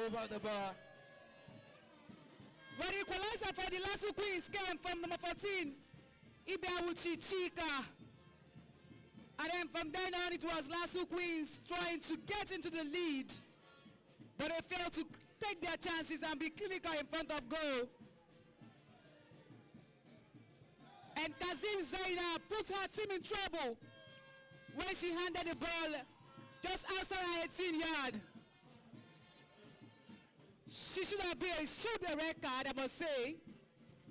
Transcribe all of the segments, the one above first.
over the bar. But the equalizer for the Lasso Queens came from number 14, Ibewuchi Chika. And then from then on, it was Lasso Queens trying to get into the lead. But they failed to take their chances and be clinical in front of goal. And Kazim Zaina put her team in trouble when she handed the ball just outside her 18-yard. She should have been issued a red card, I must say.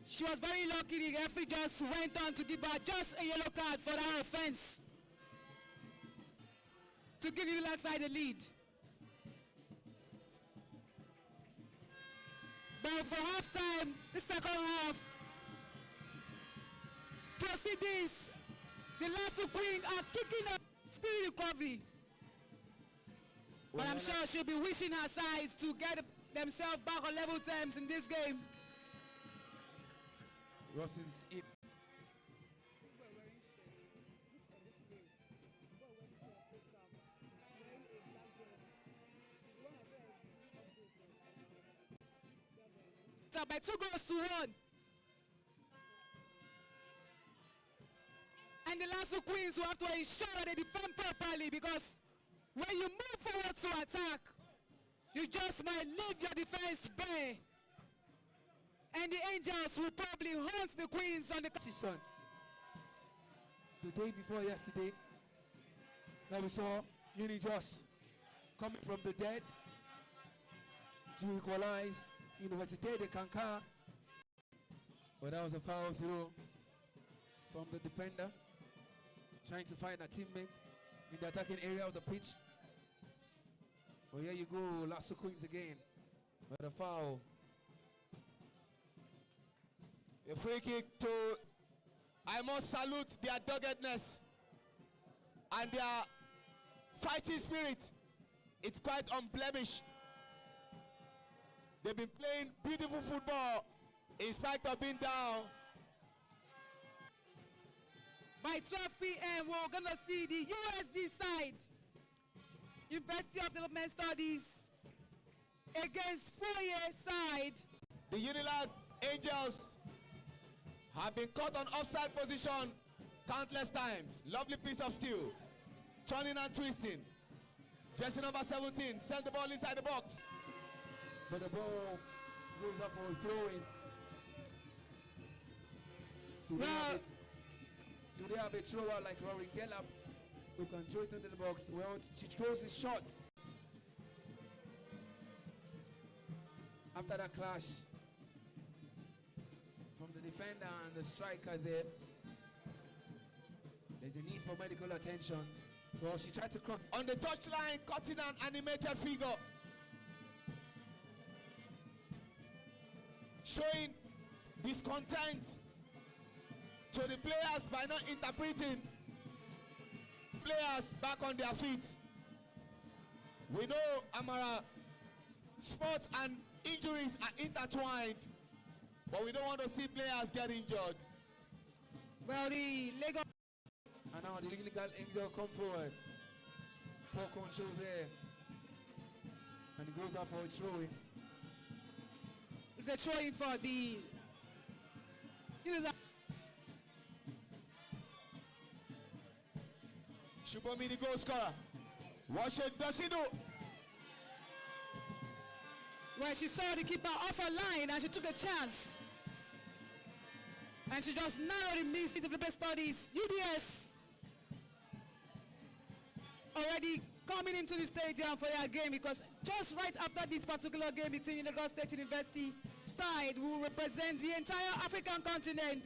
She was very lucky. The referee just went on to give her just a yellow card for that offense, to give the left side the lead. But for halftime, the second half, proceedings, the Lasso Queen are kicking up speed recovery. But I'm sure she'll be wishing her sides to get themselves back on level terms in this game. Ross is in. By 2 goals to 1. And the Lasso Queens will have to ensure that they defend properly, because when you move forward to attack, you just might leave your defense bare. And the Angels will probably hunt the Queens on the position. The day before yesterday, that we saw Uni just coming from the dead to equalize Université de Kanka. But that was a foul throw from the defender, trying to find a teammate in the attacking area of the pitch. Well, here you go, Lasso Queens again with a foul. A free kick to, I must salute their doggedness and their fighting spirit. It's quite unblemished. They've been playing beautiful football in spite of being down. By 12 p.m., we're going to see the USD side, University of Development Studies, against four-year side. The Unilag Angels have been caught on offside position countless times. Lovely piece of skill. Turning and twisting. Jersey number 17 sent the ball inside the box. But the ball goes up for a throw-in. Do they have a thrower like Rory Gellap who can throw it into the box? Well, she throws it short. After that clash from the defender and the striker there, there's a need for medical attention. Well, she tried to cross on the touchline, cutting an animated figure, showing discontent to the players by not interpreting players back on their feet. We know, Amara, sports and injuries are intertwined, but we don't want to see players get injured. Well, the Lagos... And now the legal angel come forward. Poor control there. And he goes up for a throw-in. It's a throw-in for the... Shubomi, the goal scorer. What does he do? Well, she saw the keeper off her line and she took a chance. And she just narrowly missed the development studies. UDS already coming into the stadium for their game, because just right after this particular game between Lagos State University side will represent the entire African continent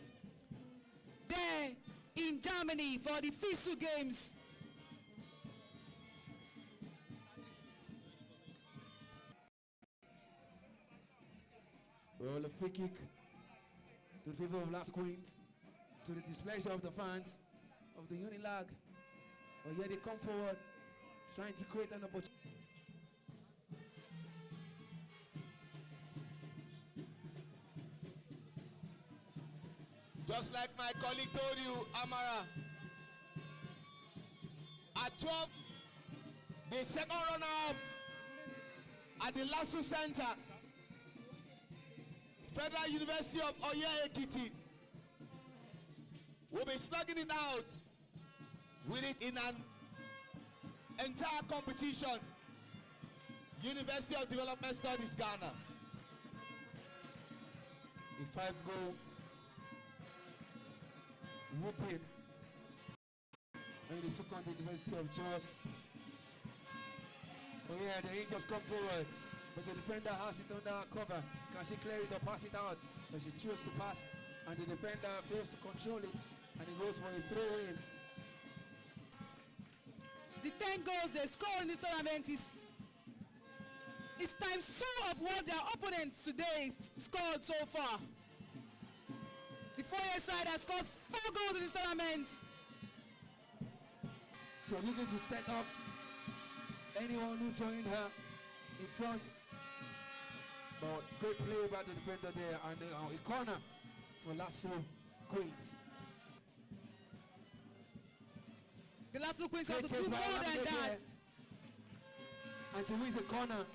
there in Germany for the Fasu games. Well, a free kick to the favor of Lasso Queens, to the displeasure of the fans of the Unilag. But here they come forward, trying to create an opportunity. Just like my colleague told you, Amara, at 12, the second runner-up at the Lasso Center, Federal University of Oye Ekiti, will be slugging it out with it in an entire competition. University of Development Studies, Ghana. The 5-goal whooping when they took on the University of Jos. Oh yeah, the Angels come forward, but the defender has it under cover. Can she clear it or pass it out? But she chose to pass, and the defender fails to control it, and he goes for a throw-in. The 10 goals they score in this tournament is times 2 of what their opponents today scored so far. The Foyer side has scored 4 goals in this tournament. So looking to set up anyone who joined her in front. But great play by the defender there, and a corner for Lasso Queens. The Lasso Queens have to Great do chase by more than Olamide that. there. And she wins the corner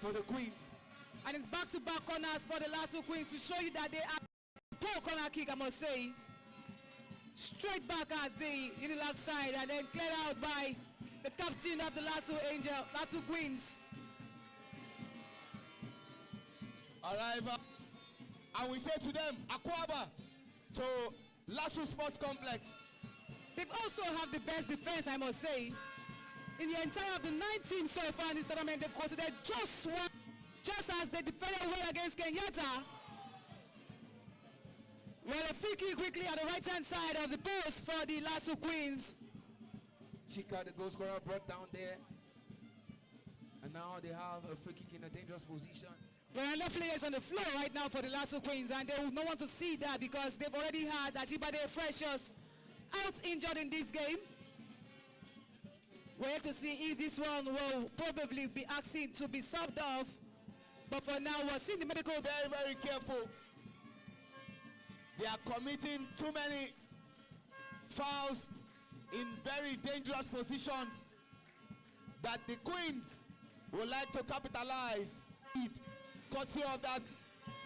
for the Queens. And it's back-to-back corners for the Lasso Queens to show you that they are poor corner kick, I must say. Straight back at the Unilag side and then cleared out by the captain of the Lasso Queens. Arrival. And we say to them, Akwaba to Lasso Sports Complex. They also have the best defense, I must say. In the entire of the 9 teams so far in this tournament, they've considered just one, just as they defended well against Kenyatta. Well, a free kick quickly at the right-hand side of the post for the Lasso Queens. Chika, the goal scorer, brought down there. And now they have a free kick in a dangerous position. There are enough players on the floor right now for the Lasso Queens, and they will not want to see that because they've already had Ajibade Precious out injured in this game. We have to see if this one will probably be asking to be subbed off. But for now, we're seeing the medical. Very, very careful. They are committing too many fouls in very dangerous positions that the Queens would like to capitalize. Courtesy of that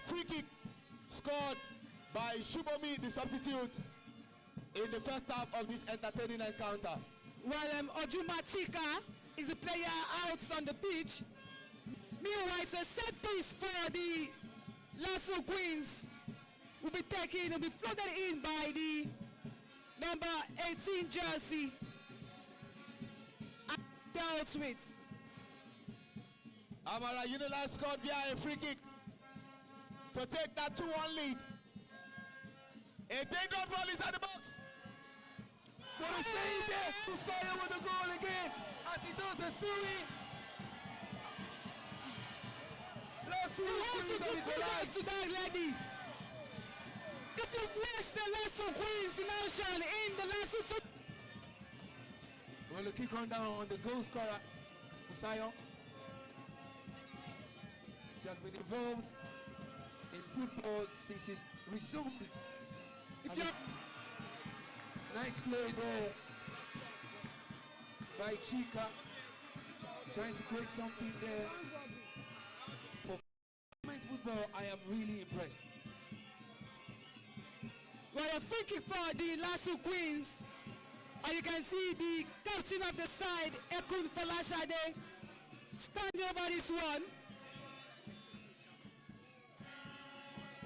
free kick scored by Shubomi, the substitute, in the first half of this entertaining encounter. While Ojuma Chika is the player out on the pitch. Meanwhile, it's a set piece for the Lasso Queens. Will be taken, will be floated in by the number 18 jersey. Dealt with. Amara Unilag scored via a free kick to take that 2-1 lead. A dangerous ball is at the box. What a save there! Kusaya with the goal again as he does the Suri. Lasso Queens have equalized. To that lady. If you've watched the Lasso Queens in action in the Lasso. Well, the kick run down on the goal scorer, Kusaya. She has been involved in football since she's resumed. Nice play there by Chika, trying to create something there. For women's football, I am really impressed. Well, a free kick for the Lasso Queens. And you can see the captain of the side, Ekun Falashade, standing over this one.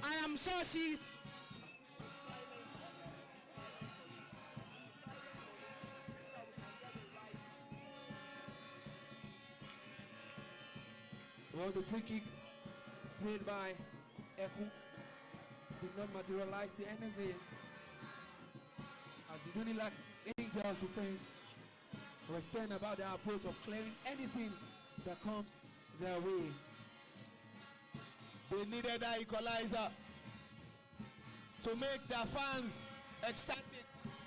And I'm sure she's well, the free kick played by Eku did not materialize to anything as the Unilag Angels defense was stern about their approach of clearing anything that comes their way. They needed that equalizer to make their fans ecstatic.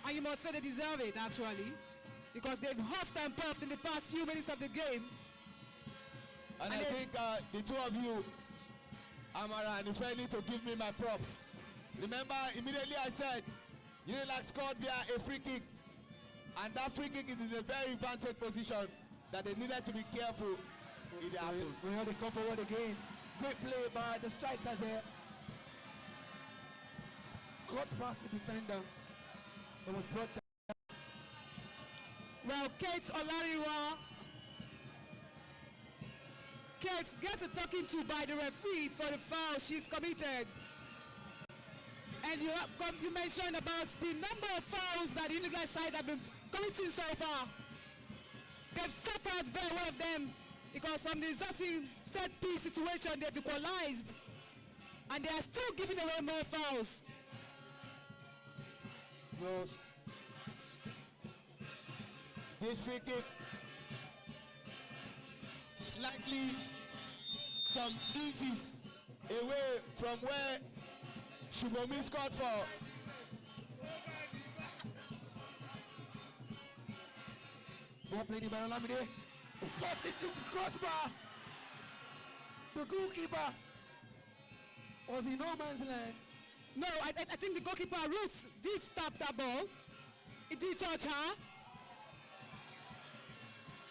and you must say they deserve it actually, because they've huffed and puffed in the past few minutes of the game. And I think the two of you, Amara and Ife, need to give me my props. Remember, immediately I said, Unilag scored via a free kick. And that free kick is in a very advantageous position that they needed to be careful It happened. We know they come forward again. Great play by the striker there. Got past the defender. It was brought down. Well, Kate Olariwa. Kate gets a talking to by the referee for the foul she's committed. And you mentioned about the number of fouls that the United side have been committing so far. They've suffered very well of them because from the resulting set piece situation they've equalized, and they are still giving away more fouls. Rose. This free kick slightly some inches away from where Shubomi scored for. Ball played by Olamide. But it's crossbar. The goalkeeper was in no man's land. No, I think the goalkeeper Roots did stop that ball. It did touch her.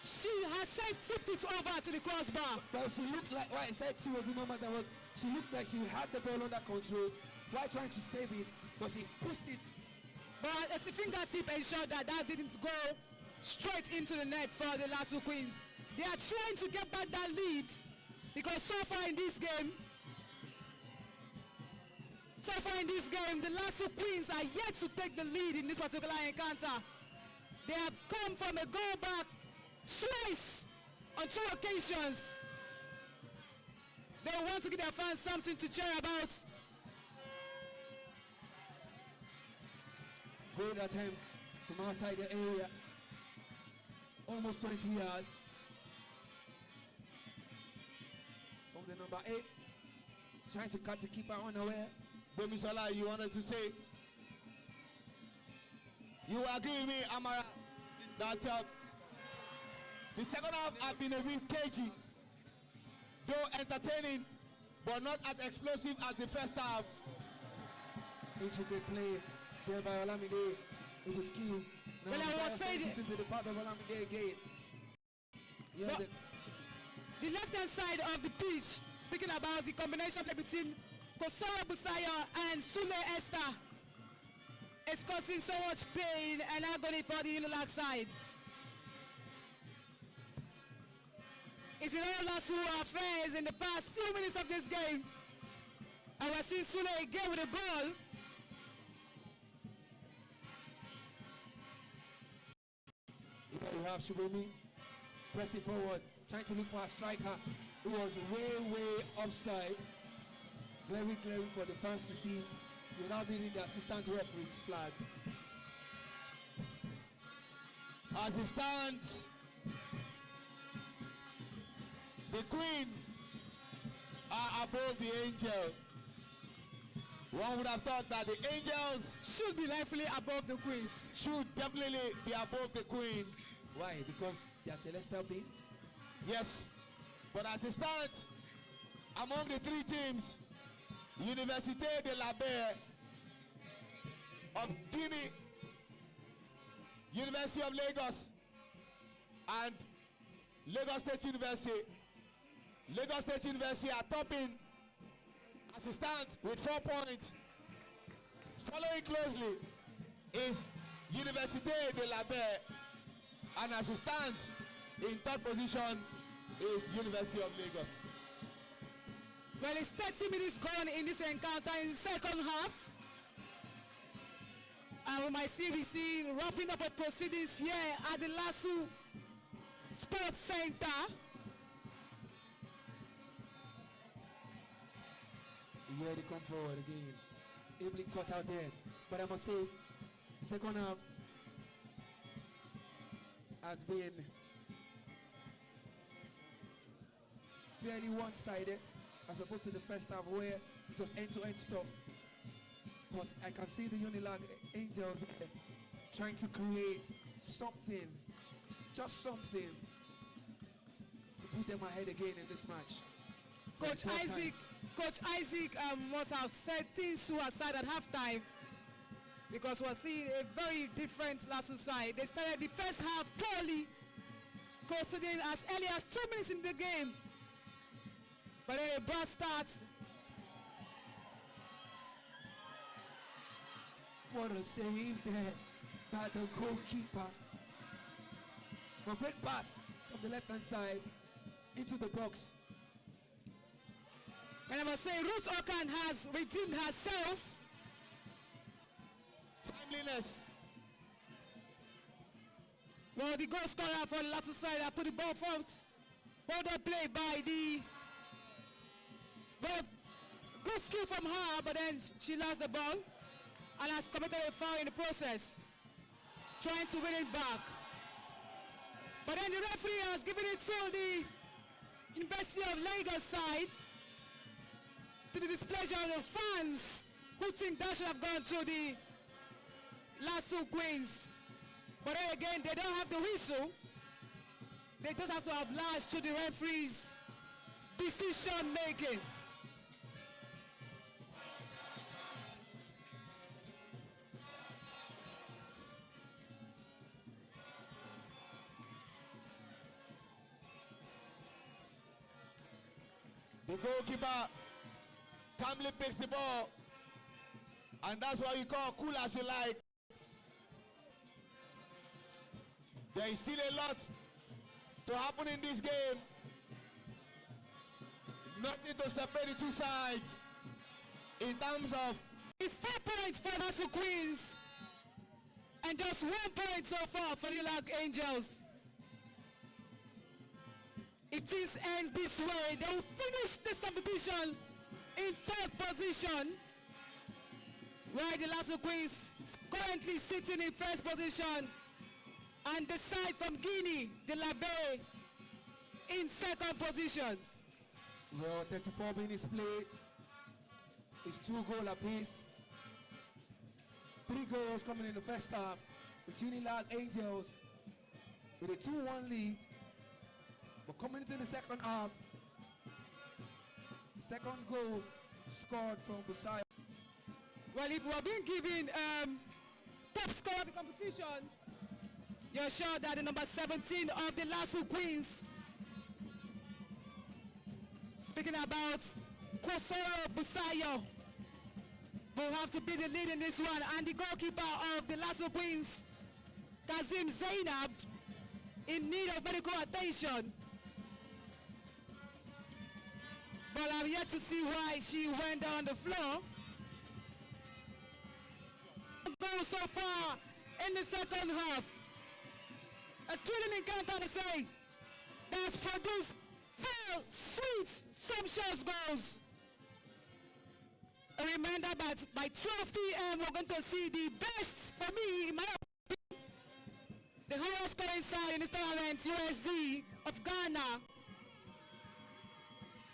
She herself tipped it over to the crossbar. But she looked like, well, I said she was in no man's land. She looked like she had the ball under control while trying to save it, but she pushed it. But as a fingertip ensured that didn't go straight into the net for the Lasso Queens. They are trying to get back that lead because so far in this game, the Lasso Queens are yet to take the lead in this particular encounter. They have come from a goal back twice on 2 occasions. They want to give their fans something to cheer about. Great attempt from outside the area. Almost 20 yards. From the number 8. Trying to cut the keeper unaware. Bomisola, you wanted to say? You agree with me, Amara, that the second half has been a bit cagey, though entertaining, but not as explosive as the first half. Intricate play there by Olamide with the skill. Now Well, I was saying into the part of Olamide again. Yeah, But the left-hand side of the pitch, speaking about the combination play between Kosoro Busaya and Sule Esther, is causing so much pain and agony for the Unilag side. It's been all Lasso affairs in the past few minutes of this game. And we're seeing Sule again with the ball. Here you have Shubomi pressing forward, trying to look for a striker who was way offside. Very clear for the fans to see without needing the assistant referee's flag. As it stands, the Queens are above the Angel. One would have thought that the Angels Should be rightfully above the Queens. should definitely be above the Queens. Why? Because they are celestial beings? Yes, but as it stands, among the 3 teams, Université de la Baie of Guinea, University of Lagos, and Lagos State University. Lagos State University are topping as it stands with 4 points. Following closely is Université de la Baie, and as it stands in 3rd position is University of Lagos. Well, it's 30 minutes gone in this encounter in the second half. And we might still be seeing wrapping up of proceedings here at the Lasso Sports Center. Here they come forward again. Ably caught out there. But I must say, the second half has been fairly one-sided as opposed to the first half where it was end-to-end stuff. But I can see the Unilag Angels trying to create something, just something, to put them ahead again in this match. Coach Isaac must have set things to aside at halftime because we're seeing a very different Lasso side. They started the first half poorly Considering as early as 2 minutes in the game. But then a bad start. What a save there by the goalkeeper. A great pass from the left-hand side into the box. And I must say, Ruth Okan has redeemed herself. Timeliness. Well, the goal scorer for the last side put the ball front. Well done play by the... Well, good skill from her, but then she lost the ball and has committed a foul in the process, trying to win it back. But then the referee has given it to the University of Lagos side, to the displeasure of the fans who think that should have gone to the Lasso Queens. But then again, they don't have the whistle. They just have to oblige to the referee's decision making. The goalkeeper calmly picks the ball, and that's what you call cool as you like. There is still a lot to happen in this game. Nothing to separate the two sides in terms of... It's 4 points for Fasu Queens and just 1 point so far for the Lag Angels. If this ends this way, they will finish this competition in 3rd position, while the Lasso Queens is currently sitting in 1st position, and the side from Guinea, the Labé, in 2nd position. Well, 34 minutes played. It's 2 goals apiece. 3 goals coming in the first half. Between Lag Angels with a 2-1 lead. But coming into the second half, the second goal scored from Busai. Well, if we're being given top scorer of the competition, you're sure that the number 17 of the Lasso Queens, speaking about Kosoro Busayo, will have to be the lead in this one. And the goalkeeper of the Lasso Queens, Kazim Zainab, in need of medical attention. But I'm yet to see why she went down the floor. Goal so far in the second half. A thrilling encounter to say that's produced 4 sweet, sumptuous goals. A reminder that by 12 p.m. we're going to see the best, for me, in my opinion, the highest scoring side in this tournament, USD of Ghana,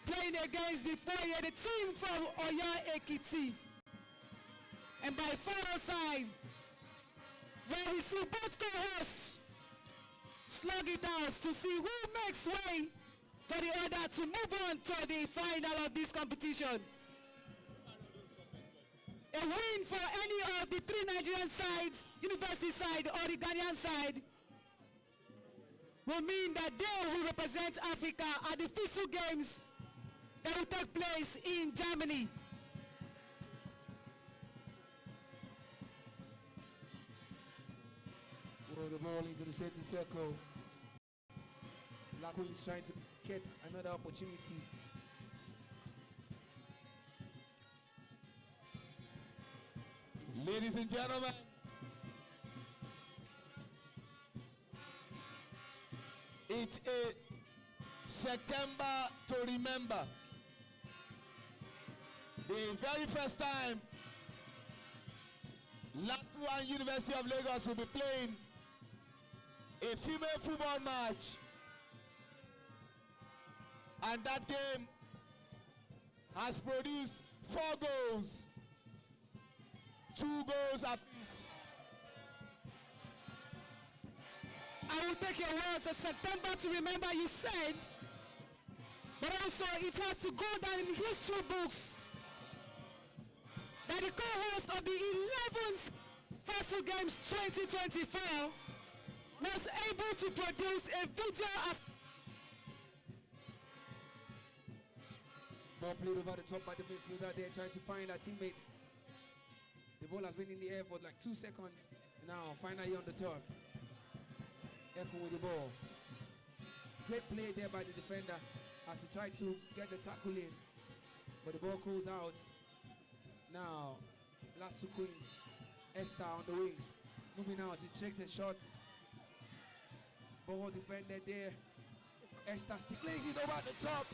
playing against the team from Oyo Ekiti. And by final side, where we see both co-hosts slug it out to see who makes way for the other to move on to the final of this competition. A win for any of the 3 Nigerian sides, University side or the Ghanaian side, will mean that they will represent Africa at the FISU Games that will take place in Germany. The ball into the center circle. Black Queens trying to get another opportunity. Ladies and gentlemen, it's a September to remember. The very first time Lasso and University of Lagos will be playing a female football match, and that game has produced 4 goals, 2 goals apiece. I will take your words as September to remember, you said, but also it has to go down in history books that the co-host of the 11th Fasu Games 2024 was able to produce a video as Ball played over the top by the midfielder there, trying to find a teammate. The ball has been in the air for like 2 seconds. Now, finally on the turf. Echo with the ball. Great play there by the defender as he tried to get the tackle in. But the ball goes out. Now, last two Queens. Esther on the wings. Moving out, he takes a shot. Ball defended there. Esther still plays it over the top.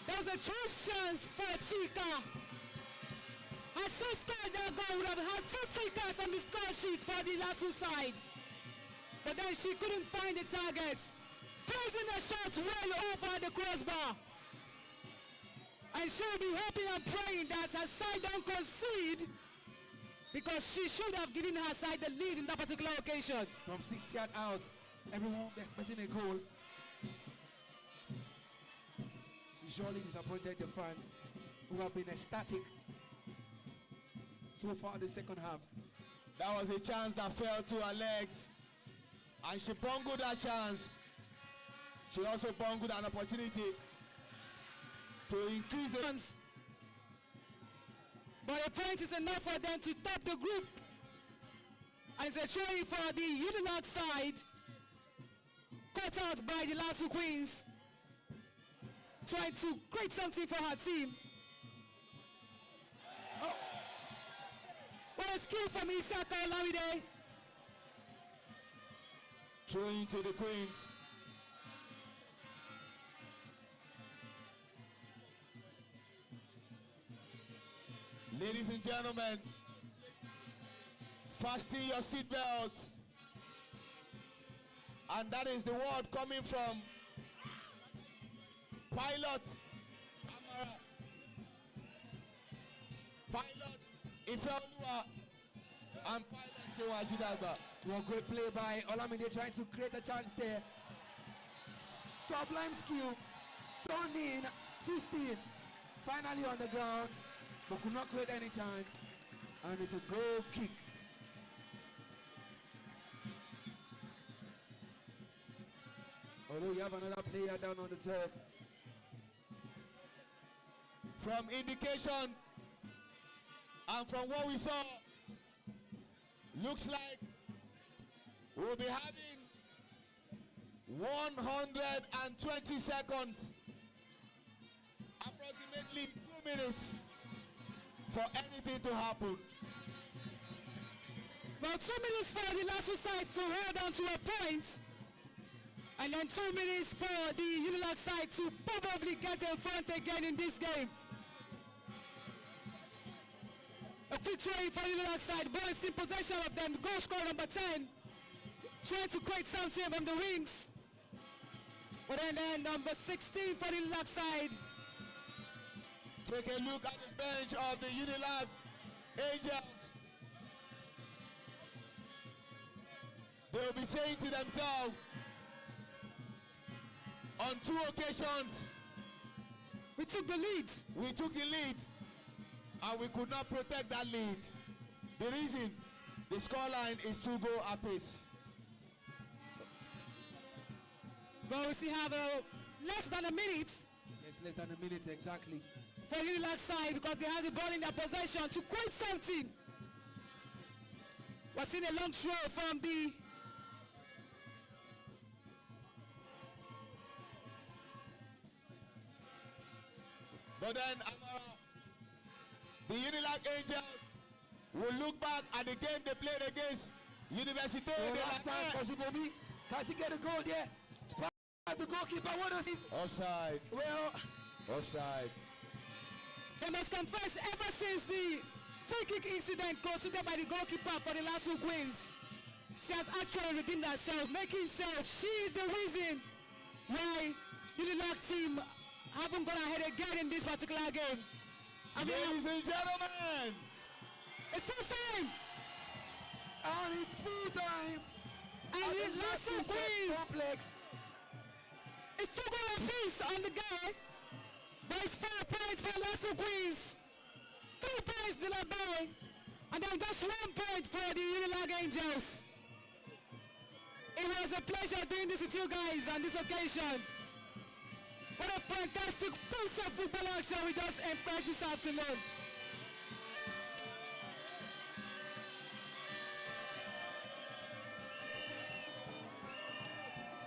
there's a true chance for Chica. As she scored that goal, would have had 2 Chicas on the score sheet for the Lasso side. But then she couldn't find the targets. Placing the shot well over the crossbar. And she'll be hoping and praying that her side don't concede, because she should have given her side the lead in that particular occasion. From 6 yards out, everyone expecting a goal. She surely disappointed the fans who have been ecstatic so far this second half. That was a chance that fell to her legs, and she bungled that chance. She also bungled an opportunity to increase the chance. But a point is enough for them to top the group. And it's a trophy for the Unilag side, caught out by the Lasso Queens, trying to create something for her team. Oh. What a skill from Isaka Olamide. Throwing to the Queens. Ladies and gentlemen, fasten your seatbelts. And that is the word coming from pilot Amara, pilot Ifeoluwa, and pilot Sewa Jidagba. One great play by Olamide, trying to create a chance there. Sublime skill, thrown in, twisting, finally on the ground, but could not create any chance. And it's a goal kick. Although you have another player down on the turf. From indication and from what we saw, looks like we'll be having 120 seconds, approximately 2 minutes, for anything to happen. Well, 2 minutes for the Lasso side to hold on to a point, and then 2 minutes for the Unilag side to probably get in front again in this game. A victory for the Unilag side. Boys in possession of them. Goal scorer number 10, trying to create something from the wings. But then number 16 for the Unilag side. Take a look at the bench of the Unilag Angels. They'll be saying to themselves, on 2 occasions, We took the lead. we took the lead and we could not protect that lead. The reason, the scoreline is 2 goal apiece. Well, we still have less than a minute Yes, less than a minute exactly. for Unilag side, because they have the ball in their possession to create something. We're seeing a long throw from the But then Amara, the Unilag Angels will look back at the game they played against Université de Last la chance for Zubomi. Can she get a goal there? Pass the goalkeeper. What does he? Offside, Well, offside. They must confess, ever since the free kick incident considered by the goalkeeper for the Lasso Queens, she has actually redeemed herself, making herself, she is the reason why Unilag team haven't gone ahead again in this particular game. I mean, Ladies and gentlemen, it's full time, and it's full time. and the Lasso Queens, Complex. it's 2 goal apiece on the guy, but it's 4 points for Lasso Queens, 3 points to the boy, and then just 1 point for the Unilag Angels. It was a pleasure doing this with you guys on this occasion. What a fantastic piece of football action we just enjoyed this afternoon.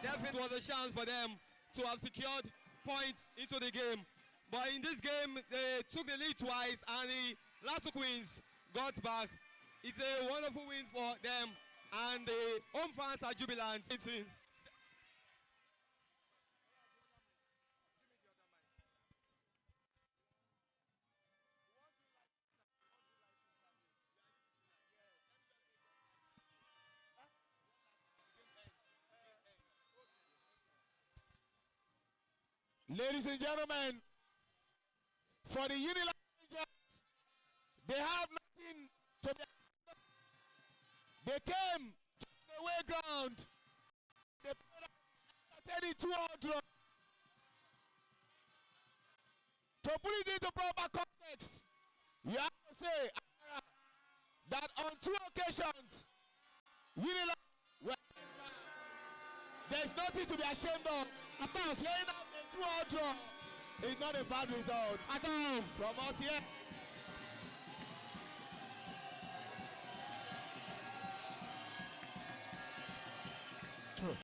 Definitely was a chance for them to have secured points into the game. But in this game, they took the lead twice and the Lasso Queens got back. It's a wonderful win for them and the home fans are jubilant. Ladies and gentlemen, for the Unilag Rangers, they have nothing to be. They came to the away ground. They played a 32-hour draw. To put it into proper context, you have to say that on 2 occasions, Unilag, there's nothing to be ashamed of. Of course. Playing out a 2-hour draw is not a bad result. At all. From us here. True.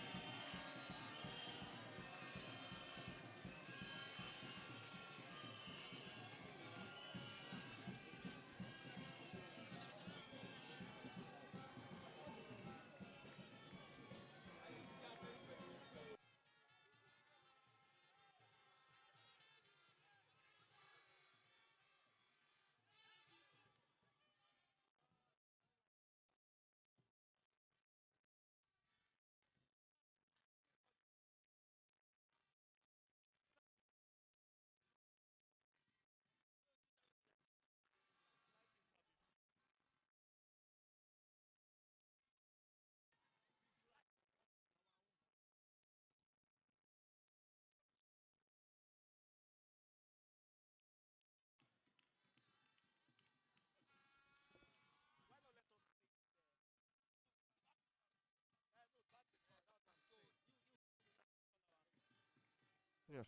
Yeah,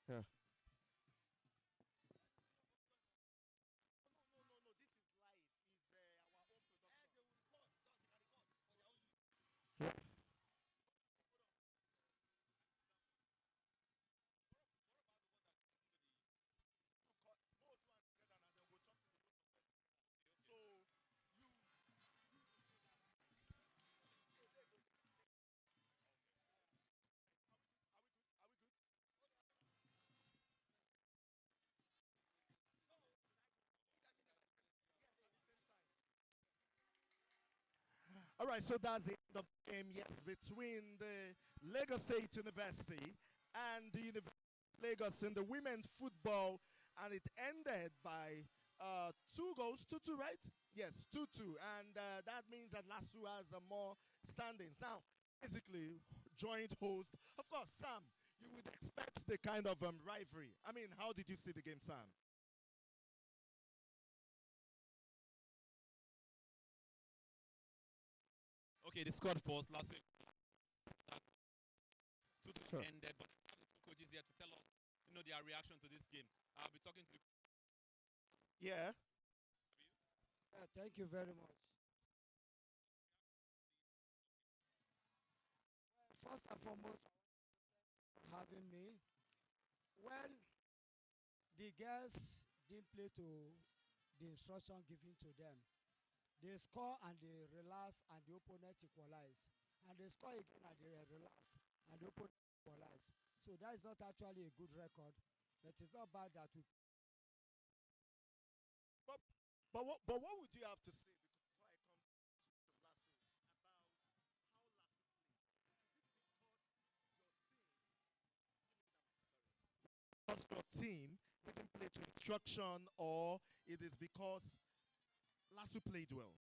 yeah. All right, so that's the end of the game, yes, between the Lagos State University and the University of Lagos in the women's football, and it ended by 2 goals to 2, right? Yes, 2-2, and that means that LASU has more standings. Now, basically, joint host. Of course, Sam, you would expect the kind of rivalry. I mean, how did you see the game, Sam? Okay, they scored first last week. 2-2 Sure. ended, but I have the 2 coaches here to tell us, their reaction to this game. I'll be talking to the. Yeah. Thank you very much. First and foremost, for having me. Well, the girls didn't play to the instruction given to them. They score and they relax and the opponent equalize. And they score again and they relax and the opponent equalize. So that is not actually a good record, but it's not bad that we. But what would you have to say before I come to Lasso about how Lasso play? Is it because your team didn't play to instruction, or it is because Lasso played well?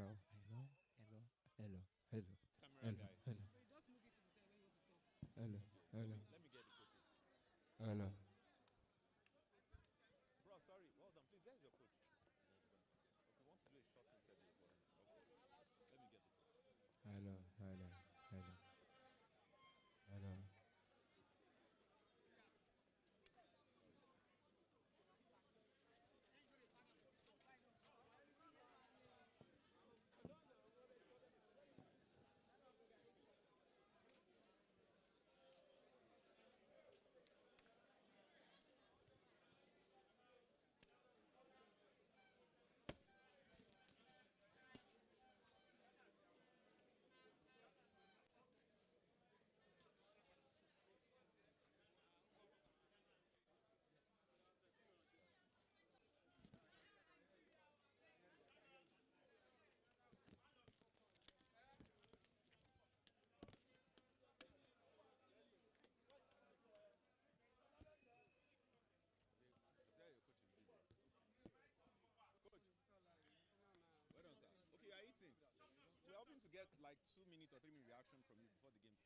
hello, hello, hello, hello, hello, Camera guy. So you just move it to the side when you want to talk. hello, hello, Let me get the coaches. hello. Bro, sorry. Well done. Please, where's your coach? Okay, want to do a short interview for him. Okay. Let me get the coach. Hello, hello, hello, hello. There your coach is busy. Coach. Well done, sir. Okay, you are eating. We're hoping to get like 2 minute or 3 minute reaction from you before the game starts.